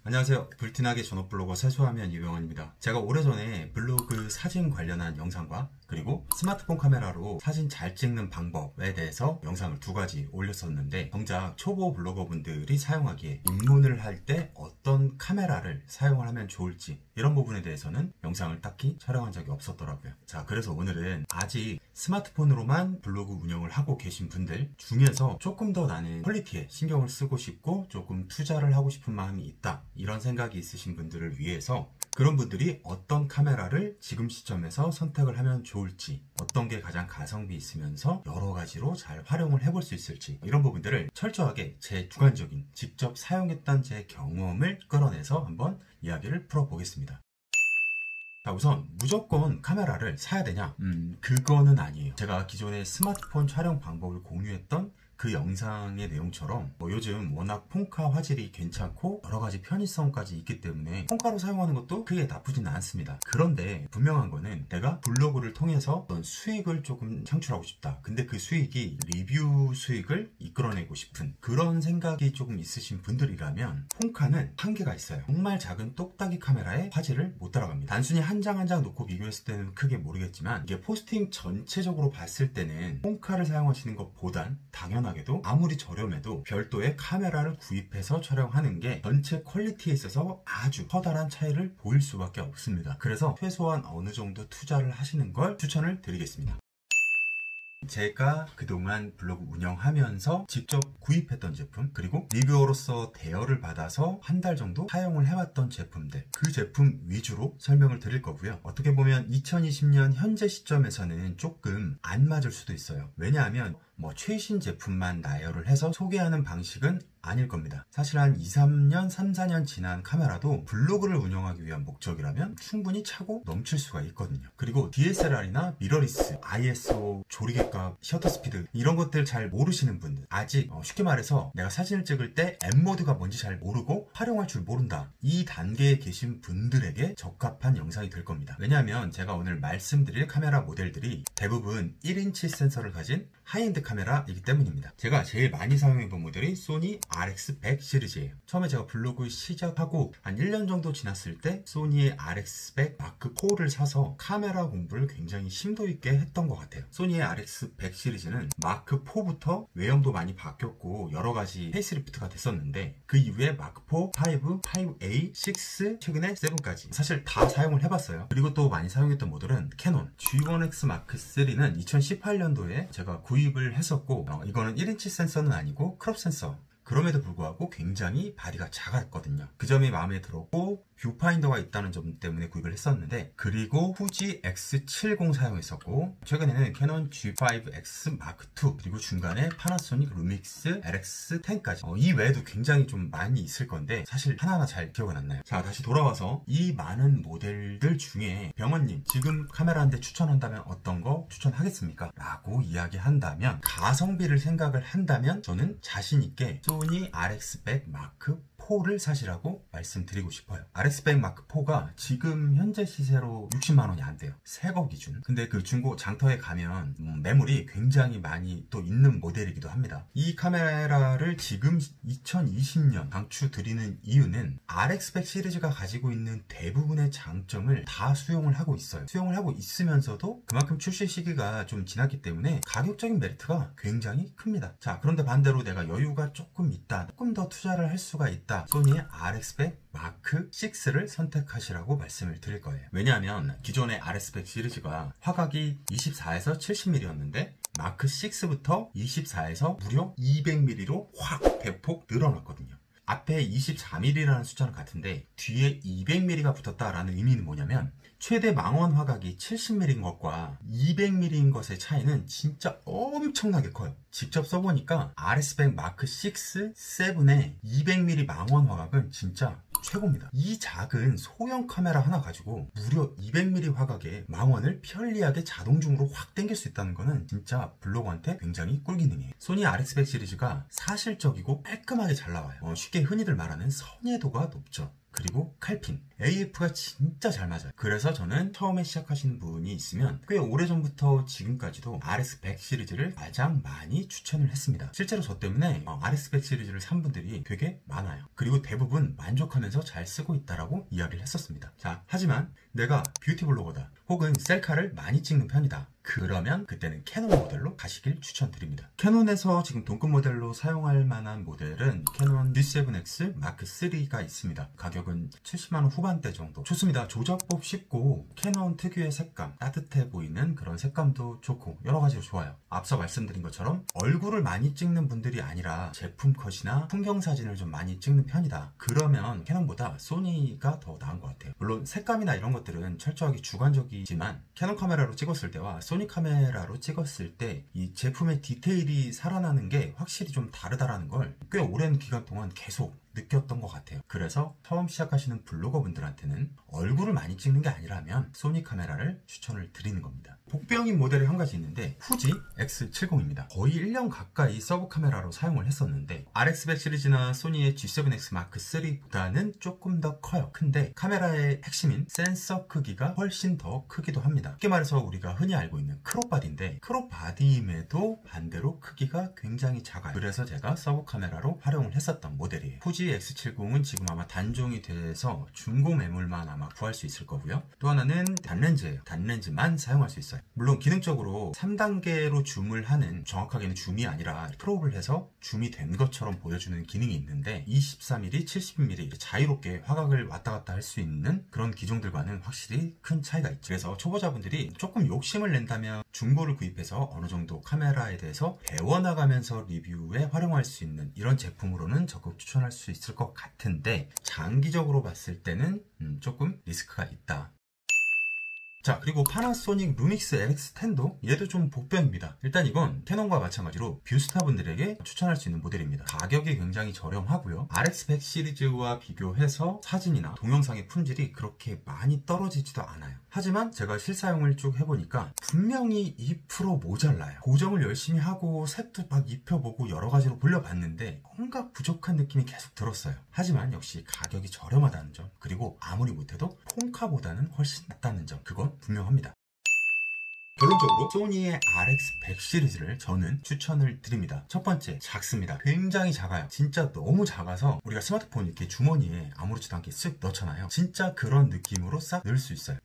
안녕하세요. 불티나게 전업블로거 세수하면 유병헌입니다. 제가 오래전에 블로그 사진 관련한 영상과 그리고 스마트폰 카메라로 사진 잘 찍는 방법에 대해서 영상을 두 가지 올렸었는데, 정작 초보 블로거분들이 사용하기에 입문을 할 때 어떤 카메라를 사용을 하면 좋을지 이런 부분에 대해서는 영상을 딱히 촬영한 적이 없었더라고요. 자, 그래서 오늘은 아직 스마트폰으로만 블로그 운영을 하고 계신 분들 중에서 조금 더 나는 퀄리티에 신경을 쓰고 싶고 조금 투자를 하고 싶은 마음이 있다, 이런 생각이 있으신 분들을 위해서 그런 분들이 어떤 카메라를 지금 시점에서 선택을 하면 좋을지, 어떤 게 가장 가성비 있으면서 여러 가지로 잘 활용을 해볼 수 있을지, 이런 부분들을 철저하게 제 주관적인 직접 사용했던 제 경험을 끌어내서 한번 이야기를 풀어보겠습니다. 자, 우선 무조건 카메라를 사야 되냐? 그거는 아니에요. 제가 기존에 스마트폰 촬영 방법을 공유했던 그 영상의 내용처럼 요즘 워낙 폰카 화질이 괜찮고 여러가지 편의성까지 있기 때문에 폰카로 사용하는 것도 크게 나쁘지는 않습니다. 그런데 분명한 거는 내가 블로그를 통해서 어떤 수익을 조금 창출하고 싶다, 근데 그 수익이 리뷰 수익을 이끌어내고 싶은 그런 생각이 조금 있으신 분들이라면 폰카는 한계가 있어요. 정말 작은 똑딱이 카메라에 화질을 못 따라갑니다. 단순히 한 장 한 장 놓고 비교했을 때는 크게 모르겠지만, 이게 포스팅 전체적으로 봤을 때는 폰카를 사용하시는 것보단 당연하게도 아무리 저렴해도 별도의 카메라를 구입해서 촬영하는 게 전체 퀄리티에 있어서 아주 커다란 차이를 보일 수밖에 없습니다. 그래서 최소한 어느 정도 투자를 하시는 걸 추천을 드리겠습니다. 제가 그동안 블로그 운영하면서 직접 구입했던 제품, 그리고 리뷰어로서 대여를 받아서 한 달 정도 사용을 해왔던 제품들, 그 제품 위주로 설명을 드릴 거고요. 어떻게 보면 2020년 현재 시점에서는 조금 안 맞을 수도 있어요. 왜냐하면 최신 제품만 나열을 해서 소개하는 방식은 아닐 겁니다. 사실 한 2-3년, 3-4년 지난 카메라도 블로그를 운영하기 위한 목적이라면 충분히 차고 넘칠 수가 있거든요. 그리고 DSLR이나 미러리스, ISO, 조리개값, 셔터 스피드, 이런 것들 잘 모르시는 분들, 아직 쉽게 말해서 내가 사진을 찍을 때 M모드가 뭔지 잘 모르고 활용할 줄 모른다, 이 단계에 계신 분들에게 적합한 영상이 될 겁니다. 왜냐하면 제가 오늘 말씀드릴 카메라 모델들이 대부분 1인치 센서를 가진 하이엔드 카메라이기 때문입니다. 제가 제일 많이 사용해본 모델이 소니 RX100 시리즈예요. 처음에 제가 블로그 시작하고 한 1년 정도 지났을 때 소니의 RX100 마크4를 사서 카메라 공부를 굉장히 심도 있게 했던 것 같아요. 소니의 RX100 시리즈는 마크4부터 외형도 많이 바뀌었고 여러 가지 페이스리프트가 됐었는데, 그 이후에 마크4, 5, 5A, 6, 최근에 7까지 사실 다 사용을 해봤어요. 그리고 또 많이 사용했던 모델은 캐논 G1X 마크3는 2018년도에 제가 구입을 했었고, 이거는 1인치 센서는 아니고 크롭 센서, 그럼에도 불구하고 굉장히 바디가 작았거든요. 그 점이 마음에 들었고 뷰파인더가 있다는 점 때문에 구입을 했었는데, 그리고 후지 X70 사용했었고, 최근에는 캐논 G5X 마크2, 그리고 중간에 파나소닉 루믹스 LX10까지 이 외에도 굉장히 좀 많이 있을 건데 사실 하나하나 잘 기억은 안 나요. 자, 다시 돌아와서 이 많은 모델들 중에 병헌님 지금 카메라 한 대 추천한다면 어떤 거 추천하겠습니까? 라고 이야기한다면, 가성비를 생각을 한다면 저는 자신있게 소니 RX100 마크4를 사시라고 말씀드리고 싶어요. RX100 마크4가 지금 현재 시세로 60만원이 안 돼요. 새거 기준. 근데 그 중고 장터에 가면 매물이 굉장히 많이 또 있는 모델이기도 합니다. 이 카메라를 지금 2020년 강추드리는 이유는 RX100 시리즈가 가지고 있는 대부분의 장점을 다 수용을 하고 있어요. 수용을 하고 있으면서도 그만큼 출시 시기가 좀 지났기 때문에 가격적인 메리트가 굉장히 큽니다. 자, 그런데 반대로 내가 여유가 조금 있다, 조금 더 투자를 할 수가 있다, 소니의 RX100 마크6를 선택하시라고 말씀을 드릴 거예요. 왜냐하면 기존의 RX100 시리즈가 화각이 24에서 70mm였는데 마크6부터 24에서 무려 200mm로 확 대폭 늘어났거든요. 앞에 24mm라는 숫자는 같은데 뒤에 200mm가 붙었다라는 의미는 뭐냐면, 최대 망원 화각이 70mm인 것과 200mm인 것의 차이는 진짜 엄청나게 커요. 직접 써보니까 RX100 마크6, 7의 200mm 망원 화각은 진짜 최고입니다. 이 작은 소형 카메라 하나 가지고 무려 200mm 화각의 망원을 편리하게 자동중으로 확 당길 수 있다는 거는 진짜 블로거한테 굉장히 꿀기능이에요. 소니 RX100 시리즈가 사실적이고 깔끔하게 잘 나와요. 쉽게 흔히들 말하는 선예도가 높죠. 그리고 칼핀, AF가 진짜 잘 맞아요. 그래서 저는 처음에 시작하시는 분이 있으면 꽤 오래전부터 지금까지도 RS100 시리즈를 가장 많이 추천을 했습니다. 실제로 저 때문에 RS100 시리즈를 산 분들이 되게 많아요. 그리고 대부분 만족하면서 잘 쓰고 있다라고 이야기를 했었습니다. 자, 하지만 내가 뷰티 블로거다, 혹은 셀카를 많이 찍는 편이다, 그러면 그때는 캐논 모델로 가시길 추천드립니다. 캐논에서 지금 동급 모델로 사용할 만한 모델은 캐논 G7X 마크 3가 있습니다. 가격은 70만원 후반대 정도. 좋습니다. 조작법 쉽고 캐논 특유의 색감, 따뜻해 보이는 그런 색감도 좋고 여러가지로 좋아요. 앞서 말씀드린 것처럼 얼굴을 많이 찍는 분들이 아니라 제품 컷이나 풍경 사진을 좀 많이 찍는 편이다, 그러면 캐논보다 소니가 더 나은 것 같아요. 물론 색감이나 이런 것들은 철저하게 주관적이지만 캐논 카메라로 찍었을 때와 소니 카메라로 찍었을 때 이 제품의 디테일이 살아나는 게 확실히 좀 다르다라는 걸 꽤 오랜 기간 동안 계속 느꼈던 것 같아요. 그래서 처음 시작하시는 블로거 분들한테는 얼굴을 많이 찍는 게 아니라면 소니 카메라를 추천을 드리는 겁니다. 복병인 모델이 한 가지 있는데 후지 X70입니다. 거의 1년 가까이 서브 카메라로 사용을 했었는데 RX100 시리즈나 소니의 G7X 마크 3보다는 조금 더 커요. 근데 카메라의 핵심인 센서 크기가 훨씬 더 크기도 합니다. 쉽게 말해서 우리가 흔히 알고 있는 크롭바디인데 크롭바디임에도 반대로 크기가 굉장히 작아요. 그래서 제가 서브 카메라로 활용을 했었던 모델이에요. 후지 X70은 지금 아마 단종이 돼서 중고 매물만 아마 구할 수 있을 거고요. 또 하나는 단렌즈예요. 단렌즈만 사용할 수 있어요. 물론 기능적으로 3단계로 줌을 하는, 정확하게는 줌이 아니라 크롭을 해서 줌이 된 것처럼 보여주는 기능이 있는데 24mm, 70mm 자유롭게 화각을 왔다 갔다 할 수 있는 그런 기종들과는 확실히 큰 차이가 있죠. 그래서 초보자분들이 조금 욕심을 낸다면 중고를 구입해서 어느 정도 카메라에 대해서 배워나가면서 리뷰에 활용할 수 있는 이런 제품으로는 적극 추천할 수 있을 것 같은데 장기적으로 봤을 때는 조금 리스크가 있다. 자, 그리고 파나소닉 루믹스 LX10도 얘도 좀 복병입니다. 일단 이건 캐논과 마찬가지로 뷰스타 분들에게 추천할 수 있는 모델입니다. 가격이 굉장히 저렴하고요. RX100 시리즈와 비교해서 사진이나 동영상의 품질이 그렇게 많이 떨어지지도 않아요. 하지만 제가 실사용을 쭉 해보니까 분명히 2% 모자라요. 고정을 열심히 하고 색도 막 입혀보고 여러가지로 돌려봤는데 뭔가 부족한 느낌이 계속 들었어요. 하지만 역시 가격이 저렴하다는 점, 그리고 아무리 못해도 폰카보다는 훨씬 낫다는 점, 그건 분명합니다. 결론적으로 소니의 RX100 시리즈를 저는 추천을 드립니다. 첫 번째, 작습니다. 굉장히 작아요. 진짜 너무 작아서 우리가 스마트폰 이렇게 주머니에 아무렇지도 않게 쓱 넣잖아요. 진짜 그런 느낌으로 싹 넣을 수 있어요.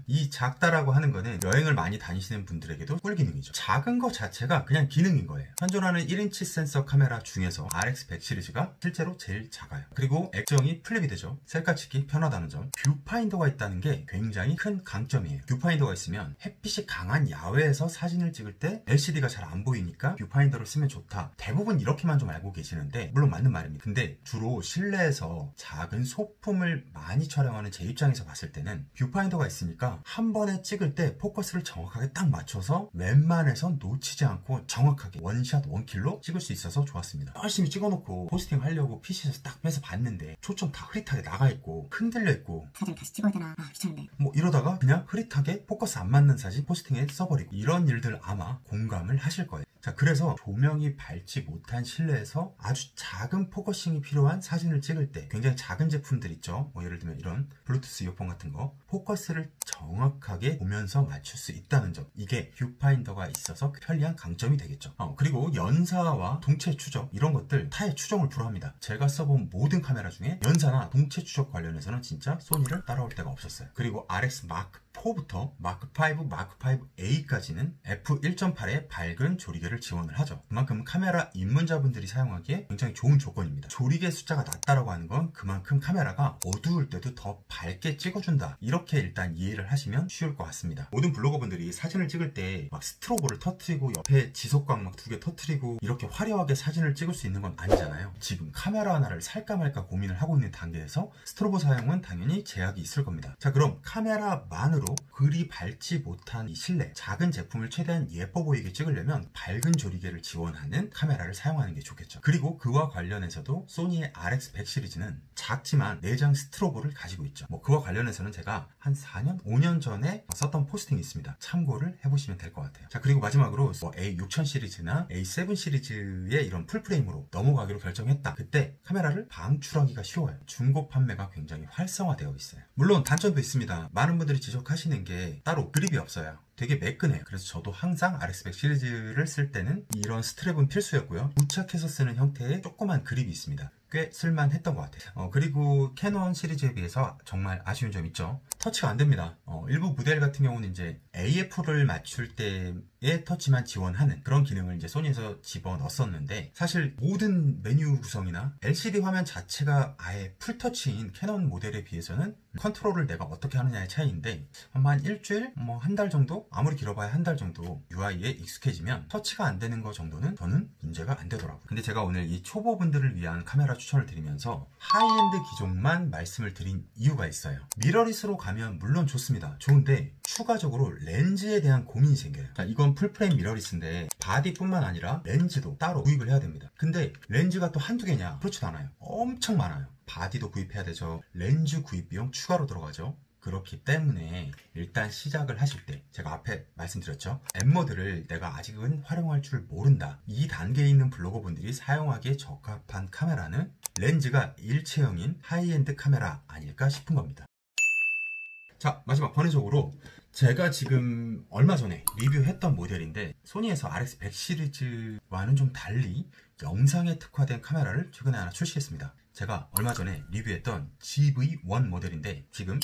이 작다라고 하는 거는 여행을 많이 다니시는 분들에게도 꿀기능이죠. 작은 거 자체가 그냥 기능인 거예요. 현존하는 1인치 센서 카메라 중에서 RX100 시리즈가 실제로 제일 작아요. 그리고 액정이 플립이 되죠. 셀카 찍기 편하다는 점. 뷰파인더가 있다는 게 굉장히 큰 강점이에요. 뷰파인더가 있으면 햇빛이 강한 야외에서 사진을 찍을 때 LCD가 잘 안 보이니까 뷰파인더를 쓰면 좋다. 대부분 이렇게만 좀 알고 계시는데 물론 맞는 말입니다. 근데 주로 실내에서 작은 소품을 많이 촬영하는 제 입장에서 봤을 때는 뷰파인더가 있으니까 한 번에 찍을 때 포커스를 정확하게 딱 맞춰서 웬만해선 놓치지 않고 정확하게 원샷 원킬로 찍을 수 있어서 좋았습니다. 열심히 찍어놓고 포스팅 하려고 PC에서 딱 빼서 봤는데 초점 다 흐릿하게 나가있고 흔들려 있고 사진을 다시 찍어야 되나 귀찮은데 뭐 이러다가 그냥 흐릿하게 포커스 안 맞는 사진 포스팅에 써버리고, 이런 일들 아마 공감을 하실 거예요. 자, 그래서 조명이 밝지 못한 실내에서 아주 작은 포커싱이 필요한 사진을 찍을 때 굉장히 작은 제품들 있죠. 뭐 예를 들면 이런 블루투스 이어폰 같은 거, 포커스를 정확하게 보면서 맞출 수 있다는 점, 이게 뷰파인더가 있어서 편리한 강점이 되겠죠. 그리고 연사와 동체 추적 이런 것들 타의 추종을 불허합니다. 제가 써본 모든 카메라 중에 연사나 동체 추적 관련해서는 진짜 소니를 따라올 데가 없었어요. 그리고 RX 마크 4부터 마크 5, 마크 5A까지는 f1.8의 밝은 조리개를 지원을 하죠. 그만큼 카메라 입문자분들이 사용하기에 굉장히 좋은 조건입니다. 조리개 숫자가 낮다라고 하는 건 그만큼 카메라가 어두울 때도 더 밝게 찍어준다, 이렇게 일단 이해를 하시면 쉬울 것 같습니다. 모든 블로거분들이 사진을 찍을 때 막 스트로보를 터트리고 옆에 지속광 막 2개 터트리고 이렇게 화려하게 사진을 찍을 수 있는 건 아니잖아요. 지금 카메라 하나를 살까 말까 고민을 하고 있는 단계에서 스트로보 사용은 당연히 제약이 있을 겁니다. 자, 그럼 카메라만으로 그리 밝지 못한 이 실내, 작은 제품을 최대한 예뻐 보이게 찍으려면 밝은 조리개를 지원하는 카메라를 사용하는 게 좋겠죠. 그리고 그와 관련해서도 소니의 RX100 시리즈는 작지만 내장 스트로보를 가지고 있죠. 그와 관련해서는 제가 한 4년, 5년 전에 썼던 포스팅이 있습니다. 참고를 해보시면 될 것 같아요. 자, 그리고 마지막으로 A6000 시리즈나 A7 시리즈의 이런 풀프레임으로 넘어가기로 결정했다. 그때 카메라를 방출하기가 쉬워요. 중고 판매가 굉장히 활성화되어 있어요. 물론 단점도 있습니다. 많은 분들이 지적하시는 게 따로 그립이 없어요. 되게 매끈해요. 그래서 저도 항상 RX100 시리즈를 쓸 때는 이런 스트랩은 필수였고요. 부착해서 쓰는 형태의 조그만 그립이 있습니다. 꽤 쓸만했던 것 같아요. 그리고 캐논 시리즈에 비해서 정말 아쉬운 점 있죠. 터치가 안 됩니다. 일부 모델 같은 경우는 이제 AF를 맞출 때의 터치만 지원하는 그런 기능을 이제 소니에서 집어넣었었는데, 사실 모든 메뉴 구성이나 LCD 화면 자체가 아예 풀터치인 캐논 모델에 비해서는 컨트롤을 내가 어떻게 하느냐의 차이인데, 한 일주일, 한 달 정도? 아무리 길어봐야 한 달 정도 UI에 익숙해지면 터치가 안 되는 거 정도는 저는 문제가 안 되더라고요. 근데 제가 오늘 이 초보분들을 위한 카메라 추천을 드리면서 하이엔드 기종만 말씀을 드린 이유가 있어요. 미러리스로 가면 물론 좋습니다. 좋은데 추가적으로 렌즈에 대한 고민이 생겨요. 자, 이건 풀프레임 미러리스인데 바디뿐만 아니라 렌즈도 따로 구입을 해야 됩니다. 근데 렌즈가 또 한두 개냐? 그렇지도 않아요. 엄청 많아요. 바디도 구입해야 되죠. 렌즈 구입 비용 추가로 들어가죠. 그렇기 때문에 일단 시작을 하실 때, 제가 앞에 말씀드렸죠, M모드를 내가 아직은 활용할 줄 모른다, 이 단계에 있는 블로거분들이 사용하기에 적합한 카메라는 렌즈가 일체형인 하이엔드 카메라 아닐까 싶은 겁니다. 자, 마지막 번외적으로 제가 지금 얼마 전에 리뷰했던 모델인데, 소니에서 RX100 시리즈와는 좀 달리 영상에 특화된 카메라를 최근에 하나 출시했습니다. 제가 얼마 전에 리뷰했던 GV1 모델인데 지금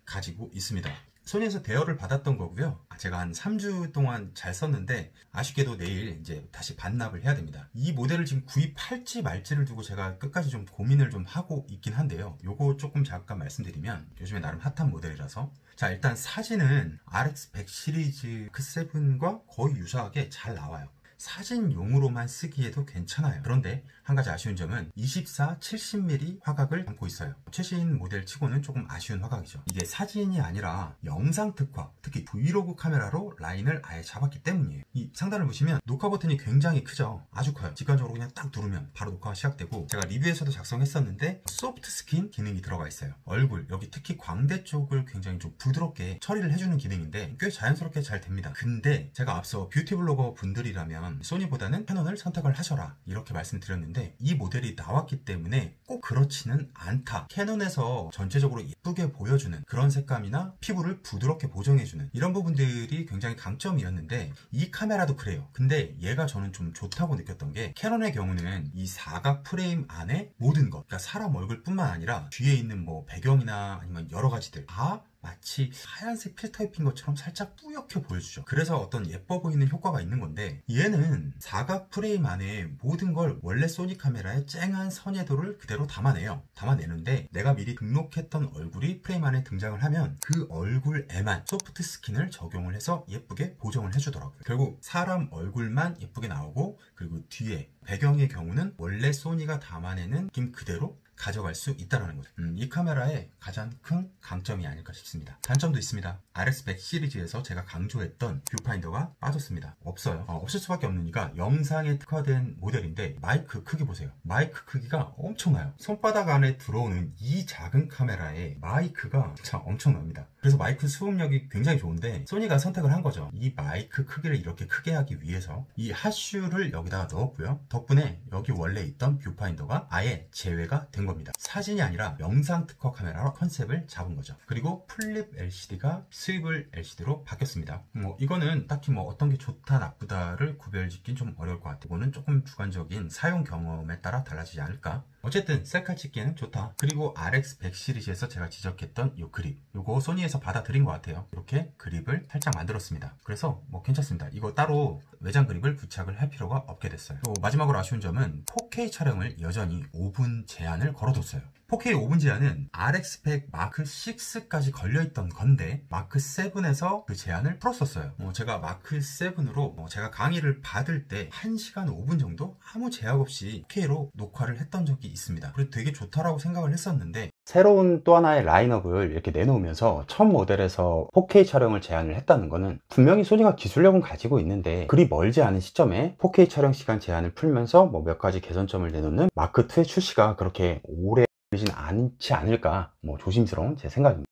가지고 있습니다. 소니에서 대여를 받았던 거고요. 제가 한 3주 동안 잘 썼는데 아쉽게도 내일 이제 다시 반납을 해야 됩니다. 이 모델을 지금 구입할지 말지를 두고 제가 끝까지 좀 고민을 좀 하고 있긴 한데요. 요거 조금 잠깐 말씀드리면, 요즘에 나름 핫한 모델이라서, 자, 일단 사진은 RX100 시리즈 크7과 거의 유사하게 잘 나와요. 사진용으로만 쓰기에도 괜찮아요. 그런데 한 가지 아쉬운 점은 24, 70mm 화각을 담고 있어요. 최신 모델 치고는 조금 아쉬운 화각이죠. 이게 사진이 아니라 영상 특화, 특히 브이로그 카메라로 라인을 아예 잡았기 때문이에요. 이 상단을 보시면 녹화 버튼이 굉장히 크죠. 아주 커요. 직관적으로 그냥 딱 누르면 바로 녹화가 시작되고, 제가 리뷰에서도 작성했었는데 소프트 스킨 기능이 들어가 있어요. 얼굴, 여기 특히 광대 쪽을 굉장히 좀 부드럽게 처리를 해주는 기능인데 꽤 자연스럽게 잘 됩니다. 근데 제가 앞서 뷰티 블로거 분들이라면 소니보다는 캐논을 선택을 하셔라 이렇게 말씀드렸는데, 이 모델이 나왔기 때문에 꼭 그렇지는 않다. 캐논에서 전체적으로 예쁘게 보여주는 그런 색감이나 피부를 부드럽게 보정해주는 이런 부분들이 굉장히 강점이었는데, 이 카메라도 그래요. 근데 얘가 저는 좀 좋다고 느꼈던 게, 캐논의 경우는 이 사각 프레임 안에 모든 것, 그러니까 사람 얼굴뿐만 아니라 뒤에 있는 배경이나 아니면 여러 가지들 다 마치 하얀색 필터 입힌 것처럼 살짝 뿌옇게 보여주죠. 그래서 어떤 예뻐 보이는 효과가 있는 건데, 얘는 사각 프레임 안에 모든 걸 원래 소니 카메라의 쨍한 선예도를 그대로 담아내는데, 내가 미리 등록했던 얼굴이 프레임 안에 등장을 하면 그 얼굴에만 소프트 스킨을 적용을 해서 예쁘게 보정을 해주더라고요. 결국 사람 얼굴만 예쁘게 나오고, 그리고 뒤에 배경의 경우는 원래 소니가 담아내는 느낌 그대로 가져갈 수 있다는 거죠. 이 카메라의 가장 큰 강점이 아닐까 싶습니다. 단점도 있습니다. RX100 시리즈에서 제가 강조했던 뷰파인더가 빠졌습니다. 없어요. 없을 수밖에 없는 이유가, 영상에 특화된 모델인데 마이크 크기 보세요. 마이크 크기가 엄청나요. 손바닥 안에 들어오는 이 작은 카메라에 마이크가 진짜 엄청납니다. 그래서 마이크 수음력이 굉장히 좋은데, 소니가 선택을 한 거죠. 이 마이크 크기를 이렇게 크게 하기 위해서 이 핫슈를 여기다가 넣었고요. 덕분에 여기 원래 있던 뷰파인더가 아예 제외가 된 겁니다. 사진이 아니라 영상 특화 카메라로 컨셉을 잡은 거죠. 그리고 플립 LCD가 스위블 LCD로 바뀌었습니다. 이거는 딱히 어떤 게 좋다 나쁘다를 구별짓긴 좀 어려울 것 같아요. 이거는 조금 주관적인 사용 경험에 따라 달라지지 않을까. 어쨌든 셀카 찍기에는 좋다. 그리고 RX100 시리즈에서 제가 지적했던 이 그립, 요거 소니에서 받아들인 것 같아요. 이렇게 그립을 살짝 만들었습니다. 그래서 괜찮습니다. 이거 따로 외장 그립을 부착을 할 필요가 없게 됐어요. 또 마지막으로 아쉬운 점은 4K 촬영을 여전히 5분 제한을 걸어뒀어요. 4K 5분 제한은 RX100 마크 6까지 걸려있던 건데, 마크 7에서 그 제한을 풀었었어요. 제가 마크 7으로 제가 강의를 받을 때 1시간 5분 정도 아무 제약 없이 4K로 녹화를 했던 적이 있습니다. 그래서 되게 좋다라고 생각을 했었는데, 새로운 또 하나의 라인업을 이렇게 내놓으면서 첫 모델에서 4K 촬영을 제안을 했다는 거는 분명히 소니가 기술력은 가지고 있는데 그리 멀지 않은 시점에 4K 촬영 시간 제한을 풀면서 뭐 몇 가지 개선점을 내놓는 마크2의 출시가 그렇게 오래 걸리진 않지 않을까, 뭐 조심스러운 제 생각입니다.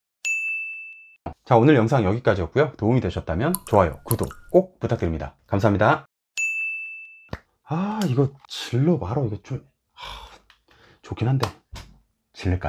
자, 오늘 영상 여기까지였고요. 도움이 되셨다면 좋아요, 구독 꼭 부탁드립니다. 감사합니다. 이거 질러 바로 이거 좀 좋긴 한데 질릴까요?